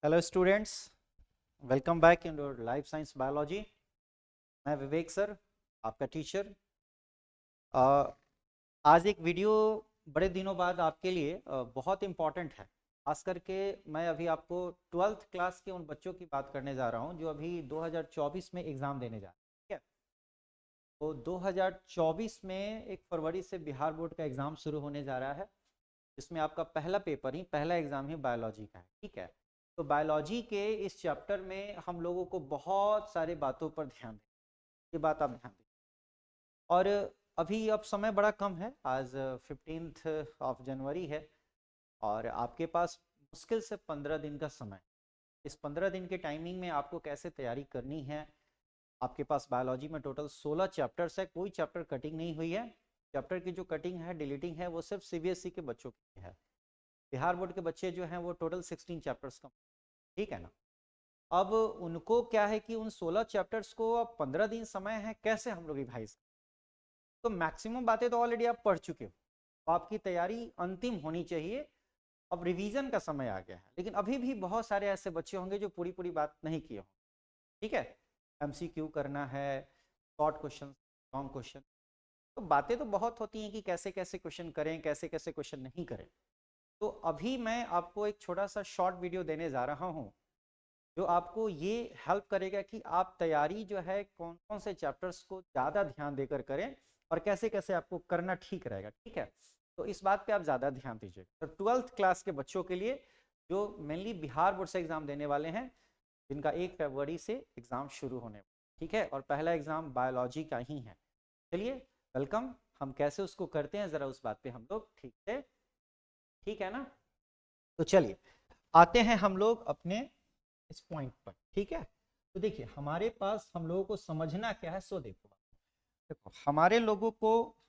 Hello students, welcome back in life science biology. मैं विवेक sir, आपका teacher. आज एक वीडियो बड़े दिनों बाद आपके लिए बहुत इम्पॉर्टेंट है। खास करके मैं अभी आपको 12th क्लास के उन बच्चों की बात करने जा रहा हूं जो अभी 2024 में एग्ज़ाम देने जा रहे हैं। ठीक है, तो 2024 में 1 फरवरी से बिहार बोर्ड का एग्ज़ाम शुरू होने जा रहा है, जिसमें आपका पहला एग्ज़ाम ही बायोलॉजी का है। ठीक है, तो बायोलॉजी के इस चैप्टर में हम लोगों को बहुत सारे बातों पर ध्यान दें। ये बात आप ध्यान दें। और अभी अब समय बड़ा कम है, आज 15th ऑफ जनवरी है और आपके पास मुश्किल से 15 दिन का समय। इस 15 दिन के टाइमिंग में आपको कैसे तैयारी करनी है। आपके पास बायोलॉजी में टोटल 16 चैप्टर्स है, कोई चैप्टर कटिंग नहीं हुई है। चैप्टर की जो कटिंग है, डिलीटिंग है, वो सिर्फ सीबीएसई के बच्चों की है। बिहार बोर्ड के बच्चे जो हैं वो टोटल 16 चैप्टर्स का, ठीक है ना। अब उनको क्या है कि उन 16 चैप्टर्स को अब 15 दिन समय है, कैसे हम लोग रिवाइज। तो मैक्सिमम बातें तो ऑलरेडी आप पढ़ चुके हो, तो आपकी तैयारी अंतिम होनी चाहिए। अब रिवीजन का समय आ गया है, लेकिन अभी भी बहुत सारे ऐसे बच्चे होंगे जो पूरी पूरी बात नहीं किए होंगे। ठीक है, एमसीक्यू करना है, शॉर्ट क्वेश्चन, लॉन्ग क्वेश्चन। तो बातें तो बहुत होती हैं कि कैसे कैसे क्वेश्चन करें, कैसे कैसे क्वेश्चन नहीं करें। तो अभी मैं आपको एक छोटा सा शॉर्ट वीडियो देने जा रहा हूं, जो आपको ये हेल्प करेगा कि आप तैयारी जो है कौन कौन से चैप्टर्स को ज़्यादा ध्यान देकर करें और कैसे कैसे आपको करना ठीक रहेगा। ठीक है, तो इस बात पे आप ज़्यादा ध्यान दीजिएगा। तो 12th क्लास के बच्चों के लिए जो मेनली बिहार बोर्ड से एग्ज़ाम देने वाले हैं, जिनका 1 फरवरी से एग्ज़ाम शुरू होने वाला, ठीक है, और पहला एग्ज़ाम बायोलॉजी का ही है। चलिए, वेलकम। हम कैसे उसको करते हैं ज़रा उस बात पे हम लोग ठीक से, ठीक है ना। तो चलिए आते हैं हम लोग अपने इस पॉइंट पर। ठीक है, तो देखिए हमारे पास हम लोगों को समझना क्या है। सो देखो देखो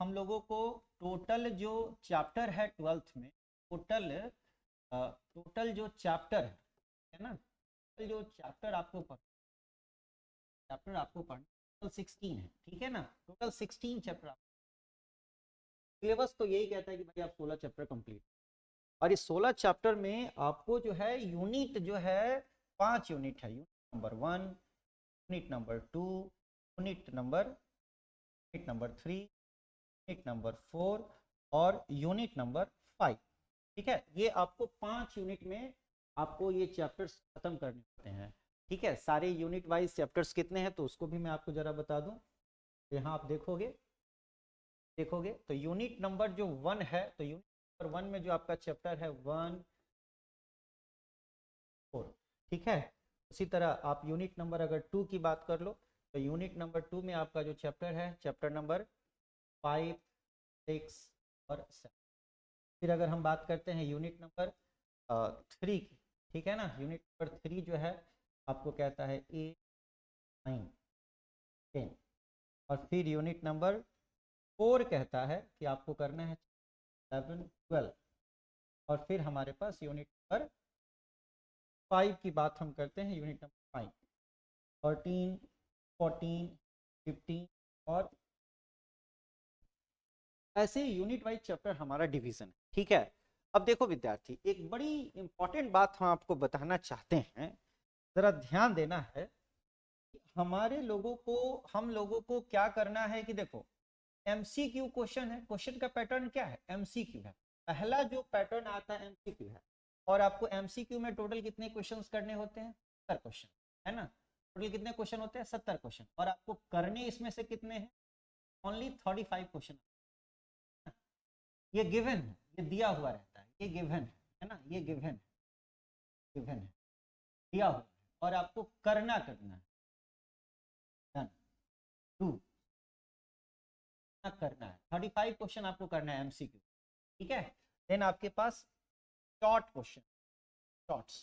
हम लोगों को टोटल जो चैप्टर है 12th में, टोटल टोटल जो चैप्टर है ना, टोटल जो चैप्टर आपको पढ़ना टोटल 16 है। ठीक है ना, टोटल 16 चैप्टर। सिलेबस तो यही कहता है कि भाई आप 16 चैप्टर कंप्लीट, और इस 16 चैप्टर में आपको जो है यूनिट जो है 5 यूनिट है। Unit number 1, unit number 2, unit number 3, unit number 4 और यूनिट नंबर 5। ठीक है, ये आपको 5 यूनिट में आपको ये चैप्टर्स खत्म करने होते हैं। ठीक है, सारे यूनिट वाइज चैप्टर्स कितने हैं तो उसको भी मैं आपको जरा बता दूं। यहाँ आप देखोगे देखोगे तो यूनिट नंबर जो 1 है, तो यूनिट नंबर 1 में जो आपका चैप्टर है 1, 4। ठीक है, उसी तरह आप यूनिट नंबर अगर 2 की बात कर लो, तो यूनिट नंबर 2 में आपका जो चैप्टर है, चैप्टर नंबर 5, 6 और 7। फिर अगर हम बात करते हैं यूनिट नंबर 3 की, ठीक है ना, यूनिट नंबर 3 जो है आपको कहता है 8, 9, 10। और फिर यूनिट नंबर 4 कहता है कि आपको करना है 11, 12। और फिर हमारे पास यूनिट नंबर 5 की बात हम करते हैं, यूनिट नंबर 5, 13, 14, 15 और ऐसे यूनिट वाइज चैप्टर हमारा डिवीजन है। ठीक है, अब देखो विद्यार्थी, एक बड़ी इंपॉर्टेंट बात हम आपको बताना चाहते हैं, जरा ध्यान देना है। हम लोगों को क्या करना है कि देखो, एमसीक्यू क्वेश्चन है। क्वेश्चन का पैटर्न क्या है? एमसीक्यू है। पहला जो पैटर्न आता है एमसीक्यू है। और आपको एमसीक्यू में टोटल कितने क्वेश्चंस करने होते हैं? 70 क्वेश्चन, है ना। टोटल कितने क्वेश्चन होते हैं? 70 क्वेश्चन। और आपको करने इसमें से कितने हैं? Only 35 question. ये गिवन है, ये दिया हुआ रहता है, ये गिवन है ना, ये गिवन है, दिया हुआ है, और आपको करना है। डन, डू करना है। 35 क्वेश्चन आपको करना है एमसीक्यू। ठीक है, देन आपके पास short question, shorts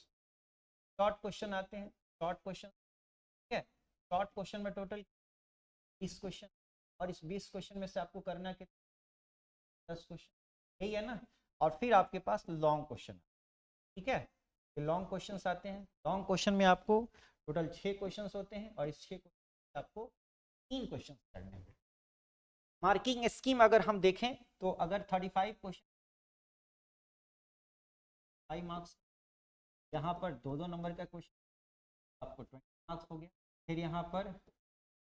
short question आते हैं। शॉर्ट क्वेश्चन, ठीक है, शॉर्ट क्वेश्चन में टोटल 20 क्वेश्चन, और इस 20 क्वेश्चन में से आपको करना कितना? 10 क्वेश्चन, यही है ना। और फिर आपके पास लॉन्ग क्वेश्चन, ठीक है, लॉन्ग क्वेश्चंस आते हैं। लॉन्ग क्वेश्चन में आपको टोटल 6 क्वेश्चंस होते हैं, और इस 6 क्वेश्चन आपको 3 क्वेश्चंस करने हैं। मार्किंग स्कीम अगर हम देखें तो अगर 35 क्वेश्चन 5 मार्क्स, यहाँ पर 2-2 नंबर का क्वेश्चन, आपको 20 मार्क्स हो गया। फिर यहाँ पर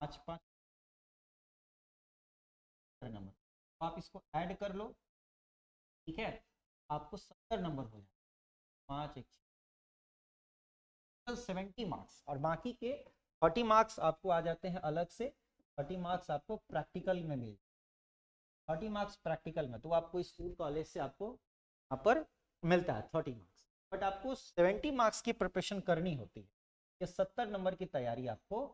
5-5 नंबर, तो आप इसको ऐड कर लो, ठीक है, आपको 70 नंबर हो जाए, 5 1 70 मार्क्स, और बाकी के 30 मार्क्स आपको आ जाते हैं अलग से। 30 मार्क्स आपको प्रैक्टिकल में मिल, 30 मार्क्स प्रैक्टिकल में, तो आपको स्कूल कॉलेज से आपको यहाँ पर मिलता है 30 मार्क्स। बट आपको 70 मार्क्स की प्रिपरेशन करनी होती है, ये 70 नंबर की तैयारी आपको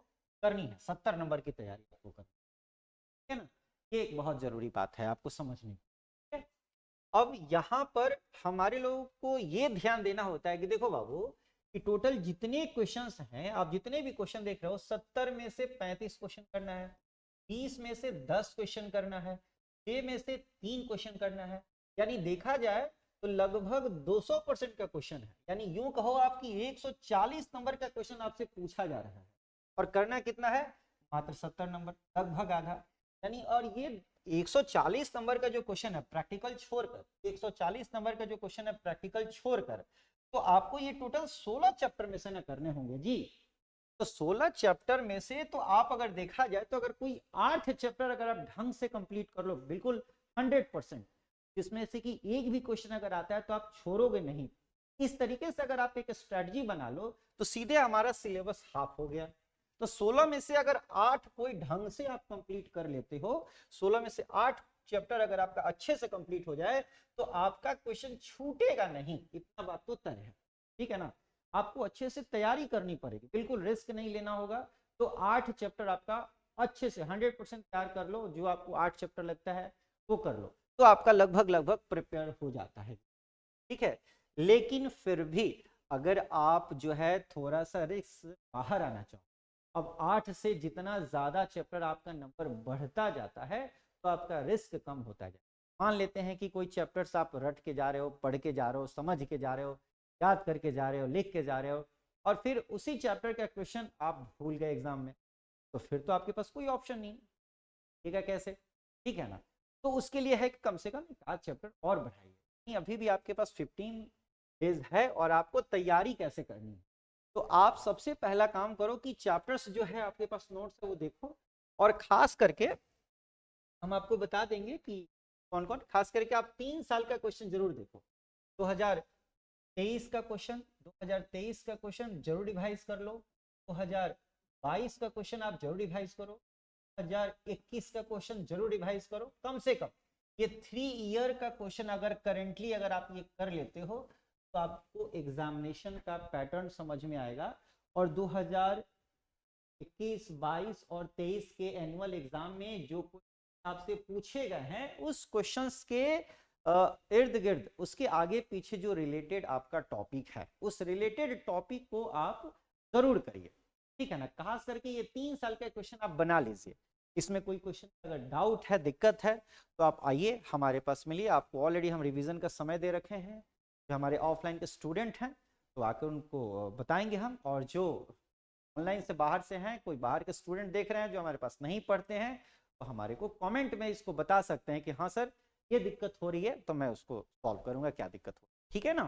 करनी है, 70 नंबर की तैयारी आपको करनी है ना, ये एक बहुत जरूरी बात है आपको समझनी है। अब यहाँ पर हमारे लोगों को ये ध्यान देना होता है कि देखो बाबू, कि टोटल जितने क्वेश्चंस हैं, आप जितने भी क्वेश्चन देख रहे हो, 70 में से 35 क्वेश्चन करना है, 20 में से 10 क्वेश्चन करना है, 6 में से 3 क्वेश्चन करना है, यानी देखा जाए तो लगभग 200% का क्वेश्चन है। यानी यूं कहो आपकी 140 नंबर का क्वेश्चन आपसे पूछा जा रहा है, और करना कितना है, मात्र 70 नंबर, लगभग आधा। यानी और ये 140 नंबर का जो क्वेश्चन है प्रैक्टिकल छोड़कर, 140 नंबर का जो क्वेश्चन है प्रैक्टिकल छोड़कर, तो आपको ये टोटल 16 चैप्टर में से ना करने होंगे जी। तो 16 चैप्टर में से तो आप अगर देखा जाए तो अगर कोई 8 चैप्टर अगर आप ढंग से कंप्लीट कर लो बिल्कुल 100%, जिसमें से कि एक भी क्वेश्चन अगर आता है तो आप छोड़ोगे नहीं, इस तरीके से अगर आप एक स्ट्रेटजी बना लो तो सीधे हमारा सिलेबस हाफ हो गया। तो 16 में से अगर 8 कोई ढंग से आप कंप्लीट कर लेते हो, 16 में से 8 चैप्टर अगर आपका अच्छे से कंप्लीट हो जाए तो आपका क्वेश्चन छूटेगा नहीं, इतना बात तो तय है, ठीक है ना। आपको अच्छे से तैयारी करनी पड़ेगी, बिल्कुल रिस्क नहीं लेना होगा। तो 8 चैप्टर आपका अच्छे से 100% तैयार कर लो, जो आपको 8 चैप्टर लगता है वो कर लो, तो आपका लगभग लगभग प्रिपेयर हो जाता है, ठीक है। लेकिन फिर भी अगर आप जो है थोड़ा सा रिस्क बाहर आना चाहो, अब 8 से जितना ज्यादा चैप्टर आपका नंबर बढ़ता जाता है तो आपका रिस्क कम होता जाए। मान लेते हैं कि कोई चैप्टर्स आप रट के जा रहे हो, पढ़ के जा रहे हो, समझ के जा रहे हो, याद करके जा रहे हो, लिख के जा रहे हो, और फिर उसी चैप्टर का क्वेश्चन आप भूल गए एग्जाम में, तो फिर तो आपके पास कोई ऑप्शन नहीं, ठीक है, कैसे, ठीक है ना। तो उसके लिए है कि कम से कम 8 चैप्टर और बढ़ाइए, अभी भी आपके पास 15 डेज है, और आपको तैयारी कैसे करनी है। तो आप सबसे पहला काम करो कि चैप्टर्स जो है आपके पास नोट्स है वो देखो, और खास करके हम आपको बता देंगे कि कौन कौन, खास करके आप 3 साल का क्वेश्चन जरूर देखो। 2023 का क्वेश्चन, 2023 का क्वेश्चन जरूर रिवाइज कर लो, 2022 का क्वेश्चन आप जरूर रिवाइज करो, 2021 का क्वेश्चन जरूर रिवाइज करो, कम से कम ये 3 ईयर का क्वेश्चन अगर करेंटली अगर आप ये कर लेते हो तो आपको एग्जामिनेशन का पैटर्न समझ में आएगा, और 2021, 22 और 23 के एनुअल एग्जाम में जो आपसे पूछे गए हैं उस क्वेश्चंस के इर्द गिर्द, उसके आगे पीछे जो रिलेटेड आपका टॉपिक है, उस रिलेटेड टॉपिक को आप जरूर करिए, ठीक है ना। खास करके ये 3 साल का क्वेश्चन आप बना लीजिए, इसमें कोई क्वेश्चन अगर डाउट है, दिक्कत है, तो आप आइए हमारे पास मिलिए। आपको ऑलरेडी हम रिवीजन का समय दे रखे हैं, जो हमारे ऑफलाइन के स्टूडेंट हैं तो आकर उनको बताएंगे हम, और जो ऑनलाइन से बाहर से हैं, कोई बाहर के स्टूडेंट देख रहे हैं जो हमारे पास नहीं पढ़ते हैं, तो हमारे को कमेंट में इसको बता सकते हैं कि हाँ सर ये दिक्कत हो रही है, तो मैं उसको सॉल्व करूंगा, क्या दिक्कत हो, ठीक है ना।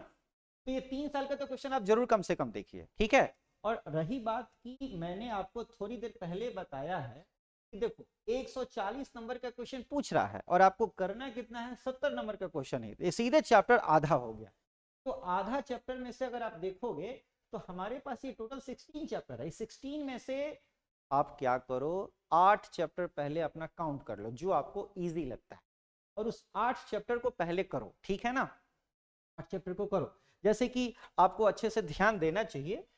तो ये 3 साल का तो क्वेश्चन आप जरूर कम से कम देखिए, ठीक है। और रही बात की मैंने आपको थोड़ी देर पहले बताया है कि देखो 140 नंबर का क्वेश्चन पूछ रहा है और आपको करना कितना है, 70 नंबर का क्वेश्चन है, ये सीधे चैप्टर आधा हो गया। तो आधा चैप्टर में से अगर आप देखोगे तो हमारे पास ये टोटल 16 चैप्टर है, 16 में से आप क्या करो, 8 चैप्टर पहले अपना काउंट कर लो जो आपको इजी लगता है, और उस 8 चैप्टर को पहले करो, ठीक है ना। 8 चैप्टर को करो, जैसे कि आपको अच्छे से ध्यान देना चाहिए,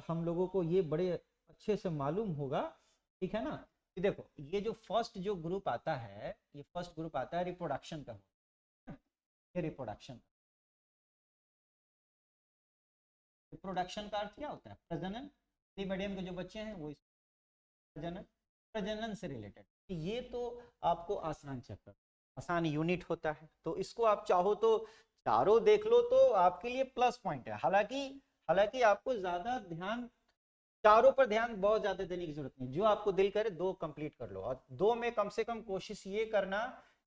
हम लोगों को ये बड़े अच्छे से मालूम होगा, ठीक है ना। कि देखो ये जो फर्स्ट जो ग्रुप आता है, ये फर्स्ट ग्रुप आता है रिप्रोडक्शन का, ये रिप्रोडक्शन, रिप्रोडक्शन का अर्थ क्या होता है, प्रजनन। मीडियम के जो बच्चे हैं वो प्रजनन, प्रजनन से रिलेटेड, ये तो आपको आसान चैप्टर, आसान यूनिट होता है, तो इसको आप चाहो तो चारों देख लो तो आपके लिए प्लस पॉइंट है। हालांकि हालांकि आपको ज्यादा ध्यान, चारों पर ध्यान बहुत ज्यादा देने की जरूरत नहीं, जो आपको दिल करे 2 कंप्लीट कर लो, और 2 में कम से कम कोशिश ये करना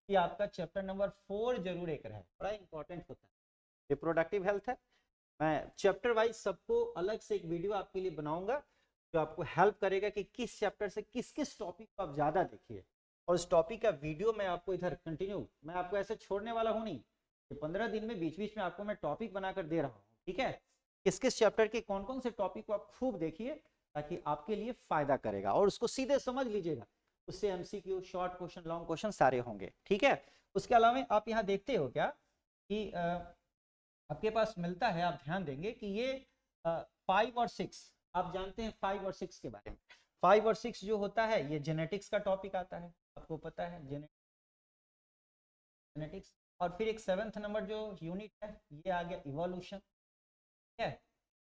कि आपका चैप्टर नंबर 4 जरूर एक रहे, बड़ा इंपॉर्टेंट होता है। रिप्रोडक्टिव हेल्थ है, मैं चैप्टर वाइज सबको अलग से एक वीडियो आपके लिए बनाऊंगा जो आपको हेल्प करेगा कि किस चैप्टर से किस किस टॉपिक को आप ज्यादा देखिए, और उस टॉपिक का वीडियो मैं आपको इधर कंटिन्यू, मैं आपको ऐसे छोड़ने वाला हूं नहीं, 15 दिन में बीच बीच में आपको मैं टॉपिक बनाकर दे रहा हूँ, ठीक है। किस किस चैप्टर के कौन कौन से टॉपिक को आप खूब देखिए ताकि आपके लिए फायदा करेगा, और उसको सीधे समझ लीजिएगा, उससे MCQ, short question, long question सारे होंगे, ठीक है। उसके अलावा आप यहाँ देखते हो क्या कि आपके पास मिलता है, आप ध्यान देंगे कि ये 5 और 6, आप जानते हैं 5 और 6 के बारे में। 5 और 6 जो होता है ये जेनेटिक्स का टॉपिक आता है, आपको पता है जेनेटिक्स। और फिर एक 7th नंबर जो यूनिट है ये आ गया इवोल्यूशन, ठीक है।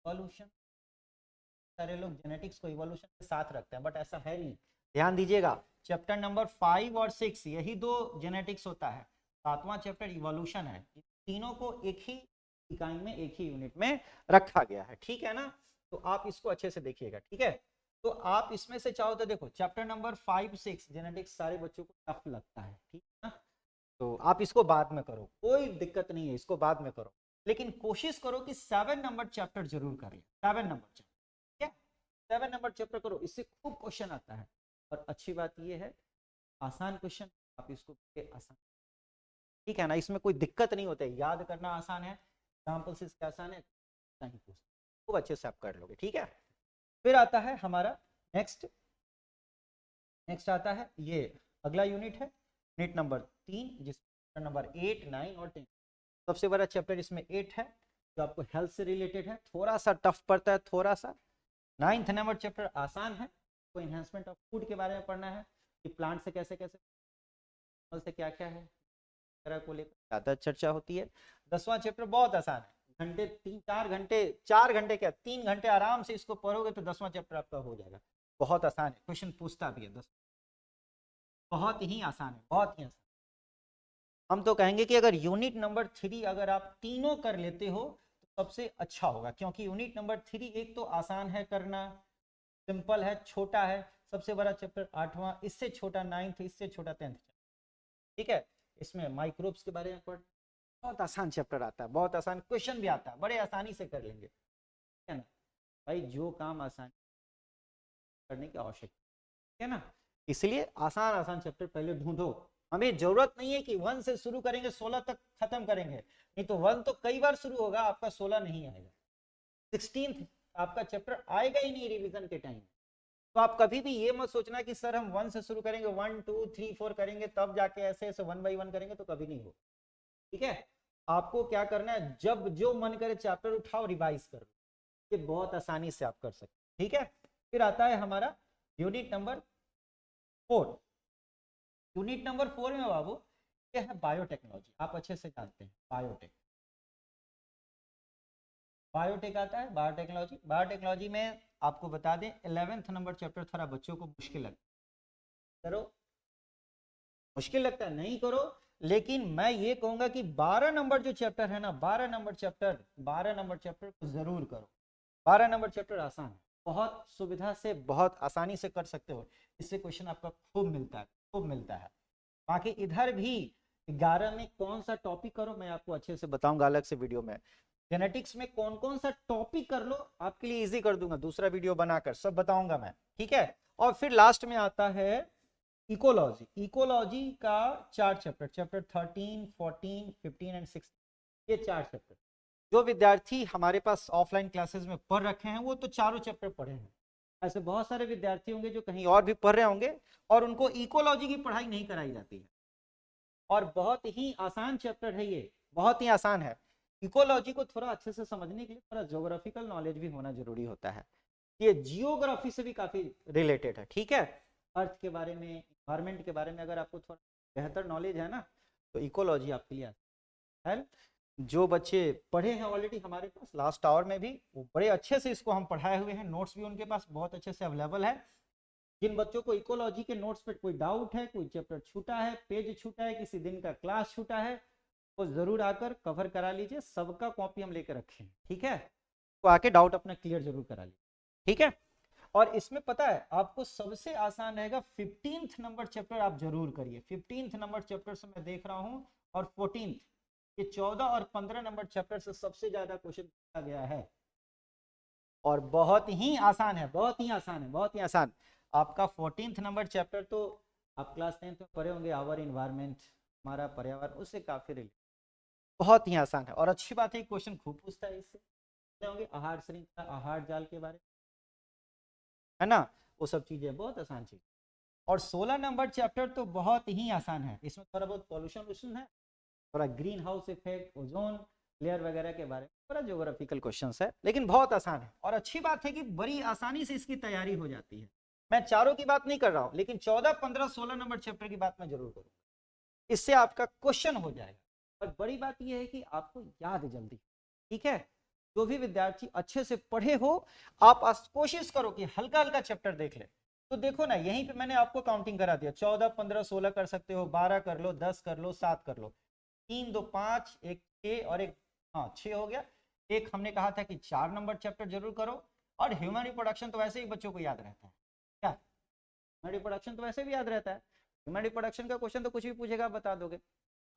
इवोल्यूशन, सारे लोग जेनेटिक्स को इवोल्यूशन के साथ रखते हैं, बट ऐसा है नहीं, ध्यान दीजिएगा। चैप्टर नंबर 5 और 6 यही दो जेनेटिक्स होता है, 7वां चैप्टर इवोल्यूशन है। तीनों को एक ही इकाई में, एक ही यूनिट में रखा गया है, ठीक है ना। तो आप इसको अच्छे से देखिएगा, ठीक है। तो आप इसमें से चाहो तो देखो चैप्टर नंबर 5, 6 जेनेटिक्स सारे बच्चों को टफ लगता है, ठीक है ना। तो आप इसको बाद में करो, कोई दिक्कत नहीं है, इसको बाद में करो, लेकिन कोशिश करो कि 7 नंबर चैप्टर जरूर करिए, 7 नंबर चैप्टर, ठीक है। 7 नंबर चैप्टर करो, इससे खूब क्वेश्चन आता है। और अच्छी बात यह है आसान क्वेश्चन, आप इसको आसान, ठीक है ना, इसमें कोई दिक्कत नहीं होता है, याद करना आसान है, एग्जाम्पल्स इसके आसान है, नहीं पूछ, खूब अच्छे से आप कर लोगे, ठीक है। फिर आता है हमारा नेक्स्ट आता है ये अगला यूनिट है, यूनिट नंबर 3, जिसमें नंबर 8, 9 और 10। सबसे बड़ा चैप्टर इसमें 8 है जो आपको हेल्थ से रिलेटेड है, थोड़ा सा टफ पड़ता है, थोड़ा सा। 9th नंबर चैप्टर आसान है, तो एनहांसमेंट ऑफ फूड के बारे में पढ़ना है कि प्लांट से कैसे कैसे से क्या क्या है तरह को लेकर ज्यादा चर्चा होती है। 10वां चैप्टर बहुत आसान है, घंटे 4 घंटे क्या 3 घंटे आराम से इसको पढ़ोगे तो 10वां चैप्टर आपका हो जाएगा। बहुत आसान है, क्वेश्चन पूछता भी है 10, बहुत ही आसान है, बहुत ही आसान। हम तो कहेंगे कि अगर यूनिट नंबर 3 अगर आप तीनों कर लेते हो तो सबसे अच्छा होगा, क्योंकि यूनिट नंबर 3 एक तो आसान है करना, सिंपल है, छोटा है। सबसे बड़ा चैप्टर 8वां, इससे छोटा 9th, इससे छोटा 10th, ठीक है। इसमें माइक्रोब्स के बारे में पढ़, बहुत आसान चैप्टर आता है, बहुत आसान क्वेश्चन भी आता है, बड़े आसानी से कर लेंगे, ठीक है ना भाई। जो काम आसान करने की आवश्यकता है ना, इसलिए आसान आसान चैप्टर पहले ढूंढो। हमें जरूरत नहीं है कि 1 से शुरू करेंगे 16 तक खत्म करेंगे, नहीं तो 1 तो कई बार शुरू होगा, आपका 16 नहीं आएगा, 16th आपका चैप्टर आएगा ही नहीं रिवीजन के टाइम। तो आप कभी भी ये मत सोचना कि सर हम 1 से शुरू करेंगे, 1 2 3 4 करेंगे तब जाके ऐसे ऐसे 1 बाई 1 करेंगे, तो कभी नहीं हो, ठीक है। आपको क्या करना है, जब जो मन करे चैप्टर उठाओ, रिवाइज करो, ये बहुत आसानी से आप कर सकते, ठीक है। फिर आता है हमारा यूनिट नंबर 4। यूनिट नंबर 4 में बाबू ये है बायोटेक्नोलॉजी, आप अच्छे से जानते हैं बायोटेक, बायोटेक आता है, बायोटेक्नोलॉजी। बायोटेक्नोलॉजी में आपको बता दें 11th नंबर चैप्टर थोड़ा बच्चों को मुश्किल लगता है, करो, मुश्किल लगता है नहीं करो, लेकिन मैं ये कहूंगा कि 12 नंबर जो चैप्टर है ना, 12 नंबर चैप्टर को जरूर करो। 12 नंबर चैप्टर आसान है, बहुत सुविधा से, बहुत आसानी से कर सकते हो, इससे क्वेश्चन आपका खूब मिलता है, खूब मिलता है। बाकी इधर भी 11 में कौन सा टॉपिक करो मैं आपको अच्छे से बताऊंगा अलग से वीडियो में। जेनेटिक्स में कौन कौन सा टॉपिक कर लो आपके लिए इजी कर दूंगा, दूसरा वीडियो बनाकर सब बताऊंगा मैं, ठीक है। और फिर लास्ट में आता है इकोलॉजी। इकोलॉजी का 4 चैप्टर, चैप्टर 13, 14, 15 एंड 16, ये 4 चैप्टर जो विद्यार्थी हमारे पास ऑफलाइन क्लासेस में पढ़ रखे हैं वो तो चारों चैप्टर पढ़े हैं। ऐसे बहुत सारे विद्यार्थी होंगे जो कहीं और भी पढ़ रहे होंगे और उनको इकोलॉजी की पढ़ाई नहीं कराई जाती है, और बहुत ही आसान चैप्टर है ये, बहुत ही आसान है। इकोलॉजी को थोड़ा अच्छे से समझने के लिए थोड़ा ज्योग्राफिकल नॉलेज भी होना जरूरी होता है, ये जियोग्राफी से भी काफी रिलेटेड है, ठीक है। अर्थ के बारे में, एनवायरमेंट के बारे में अगर आपको थोड़ा बेहतर नॉलेज है ना, तो इकोलॉजी आपके लिए है। जो बच्चे पढ़े हैं ऑलरेडी हमारे पास लास्ट आवर में भी, वो बड़े अच्छे से इसको हम पढ़ाए हुए हैं, नोट्स भी उनके पास बहुत अच्छे से अवेलेबल है। जिन बच्चों को इकोलॉजी के नोट्स पे कोई डाउट है, कोई चैप्टर छूटा है, पेज छूटा है, किसी दिन का क्लास छूटा है, वो जरूर आकर कवर करा लीजिए, सबका कॉपी हम लेकर रखे हैं, ठीक है। तो आके डाउट अपना क्लियर जरूर करा लीजिए, ठीक है। और इसमें पता है आपको सबसे आसान रहेगा 15th नंबर चैप्टर, आप जरूर करिए। 15th नंबर चैप्टर से मैं देख रहा हूं, और 14th ये 14 और 15 नंबर चैप्टर से सबसे ज्यादा क्वेश्चन पूछा गया है और बहुत ही आसान है, बहुत ही आसान है, बहुत ही आसान। आपका 14th नंबर चैप्टर तो आप क्लास 10th में पढ़े होंगे, आवर इन्वायरमेंट, हमारा पर्यावरण, उससे काफी रिलेटेड, बहुत ही आसान है। और अच्छी बात है क्वेश्चन खूब पूछता है इससे, होंगे आहार श्रृंखला, आहार जाल के बारे में, है ना, वो सब चीजें बहुत आसान चीज। और 16 नंबर चैप्टर तो बहुत ही आसान है, इसमें थोड़ा बहुत पॉल्यूशन है, थोड़ा green house effect, ozone layer वगैरह के बारे में, थोड़ा ज्योग्राफिकल क्वेश्चंस है, लेकिन बहुत आसान है। और अच्छी बात है कि बड़ी आसानी से इसकी तैयारी हो जाती है। मैं चारों की बात नहीं कर रहा हूं, लेकिन 14, 15, 16 नंबर चैप्टर की बात मैं जरूर करूंगा, इससे आपका क्वेश्चन हो जाएगा। और बड़ी बात यह है कि आपको याद जल्दी, ठीक है। जो भी विद्यार्थी अच्छे से पढ़े हो, आप कोशिश करो कि हल्का हल्का चैप्टर देख ले। तो देखो ना, यहीं पे मैंने आपको काउंटिंग करा दिया, 14, 15, 16 कर सकते हो, 12 कर लो, 10 कर लो, 7 कर लो, 3, 2, 5, एक 6 और एक, हाँ 6 हो गया। एक हमने कहा था कि 4 नंबर चैप्टर जरूर करो। और ह्यूमन रिप्रोडक्शन तो वैसे ही बच्चों को याद रहता है, क्या ह्यूमन रिप्रोडक्शन तो वैसे भी याद रहता है, ह्यूमन रिप्रोडक्शन का क्वेश्चन तो कुछ भी पूछेगा बता दोगे।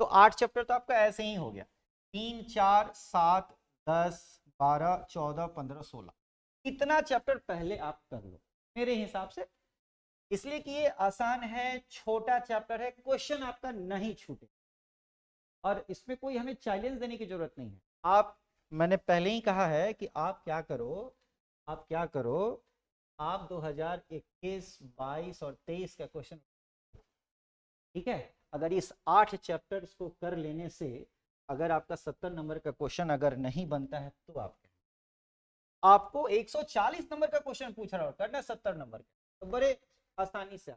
तो 8 चैप्टर तो आपका ऐसे ही हो गया, 3, 4, 7, 10, 12, 14, 15, 16, इतना चैप्टर पहले आप कर लो मेरे हिसाब से, इसलिए कि ये आसान है, छोटा चैप्टर है, क्वेश्चन आपका नहीं छूटे और इसमें कोई हमें चैलेंज देने की जरूरत नहीं है। आप, मैंने पहले ही कहा है कि आप क्या करो, आप क्या करो, आप 2021, 22 और 23 का क्वेश्चन, ठीक है, अगर इस 8 चैप्टर्स को कर लेने से अगर आपका 70 नंबर का क्वेश्चन अगर नहीं बनता है तो आपको 140 नंबर का क्वेश्चन पूछ रहा हो, करना 70 नंबर का, तो बड़े आसानी से,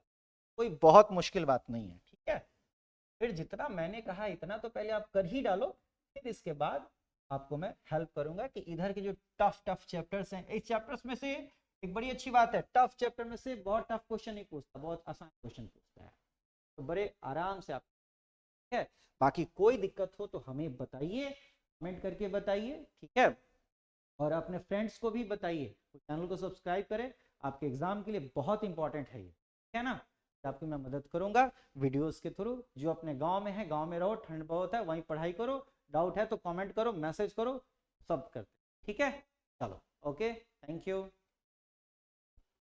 कोई बहुत मुश्किल बात नहीं है, ठीक है। फिर जितना मैंने कहा इतना तो पहले आप कर ही डालो, फिर इसके बाद आपको मैं हेल्प करूंगा कि इधर के जो टफ चैप्टर्स हैं, इस चैप्टर्स में से एक बड़ी अच्छी बात है, टफ चैप्टर में से बहुत टफ क्वेश्चन नहीं पूछता, बहुत आसान क्वेश्चन पूछता है, तो बड़े आराम से आप, ठीक है। बाकी कोई दिक्कत हो तो हमें बताइए, कमेंट करके बताइए, ठीक है। और अपने फ्रेंड्स को भी बताइए, चैनल को सब्सक्राइब करें, आपके एग्जाम के लिए बहुत इंपॉर्टेंट है ये, ठीक है ना। आपकी मैं मदद करूंगा वीडियोस के थ्रू। जो अपने गांव में है, गांव में रहो, ठंड बहुत है, वहीं पढ़ाई करो, डाउट है तो कमेंट करो, मैसेज करो, सब करते, ठीक है। चलो, ओके, थैंक यू।